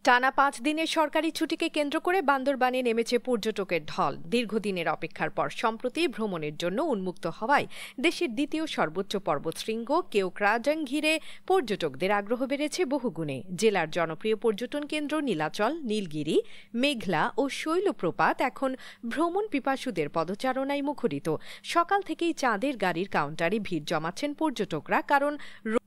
টানা ৫ দিনের সরকারি ছুটিকে কেন্দ্র করে বান্দরবানে নেমেছে পর্যটকের ঢল। দীর্ঘদিনের অপেক্ষার পর সম্প্রতি ভ্রমণের জন্য উন্মুক্ত হওয়ায় দেশের দ্বিতীয় সর্বোচ্চ পর্বতশৃঙ্গ কেওক্রাজাং ঘিরে পর্যটকদের আগ্রহ বেড়েছে বহুগুণে। জেলার জনপ্রিয় পর্যটন কেন্দ্র নীলাচল, নীলগিরি, মেঘলা ও শৈলপ্রপাত এখন ভ্রমণ পিপাসুদের পদচারণায় মুখরিত। সকাল থেকেই চাঁদের গাড়ির কাউন্টারে ভিড় জমাচ্ছেন পর্যটকরা, কারণ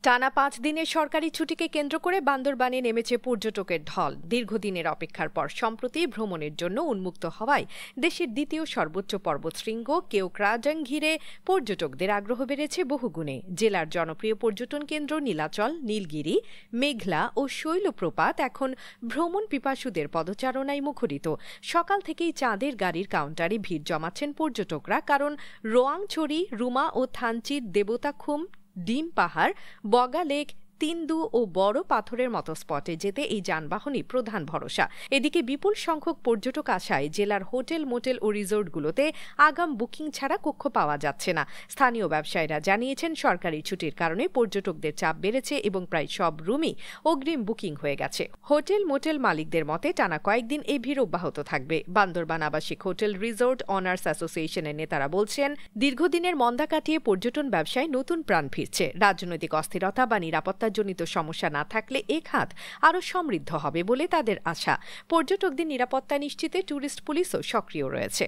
টানা ৫ দিনের সরকারি ছুটিকে কেন্দ্র করে বান্দরবানে নেমেছে পর্যটকের ঢল। দীর্ঘদিনের অপেক্ষার পর সম্প্রতি ভ্রমণের জন্য উন্মুক্ত হওয়ায় দেশের দ্বিতীয় সর্বোচ্চ পর্বতশৃঙ্গ কেওক্রাজাং ঘিরে পর্যটকদের আগ্রহ বেড়েছে বহুগুণে। জেলার জনপ্রিয় পর্যটন কেন্দ্র নীলাচল, নীলগিরি, মেঘলা ও শৈলপ্রপাত এখন ভ্রমণ পিপাসুদের পদচারণায় মুখরিত। সকাল থেকেই চাঁদের গাড়ির কাউন্টারে ভিড় জমাচ্ছেন পর্যটকরা, কারণ রোয়াংছড়ি, রুমা ও থানচির দেবতাখুম, ডিম পাহাড়, বগা লেক, তিন্দু ও বড় পাথরের মতো স্পটে যেতে এই যানবাহনই প্রধান ভরসা। এদিকে বিপুল সংখ্যক পর্যটক আসায় জেলার হোটেল, মোটেল ও রিসোর্টগুলোতে আগাম বুকিং ছাড়া কক্ষ পাওয়া যাচ্ছে না। স্থানীয় ব্যবসায়ীরা জানিয়েছেন, সরকারি ছুটির কারণে পর্যটকদের চাপ বেড়েছে এবং প্রায় সব রুমই অগ্রিম বুকিং হয়ে গেছে। হোটেল, মোটেল মালিকদের মতে টানা কয়েকদিন এই ভিড় অব্যাহত থাকবে। বান্দরবান আবাসিক হোটেল রিসোর্ট অনার্স অ্যাসোসিয়েশনের নেতারা বলছেন, দীর্ঘদিনের মন্দা কাটিয়ে পর্যটন ব্যবসায় নতুন প্রাণ ফিরছে। রাজনৈতিক অস্থিরতা বা নিরাপত্তা জনিত সমস্যা না থাকলে এ খাত আরও সমৃদ্ধ হবে বলে তাদের আশা। পর্যটকদের নিরাপত্তা নিশ্চিতে ট্যুরিস্ট পুলিশও সক্রিয় রয়েছে।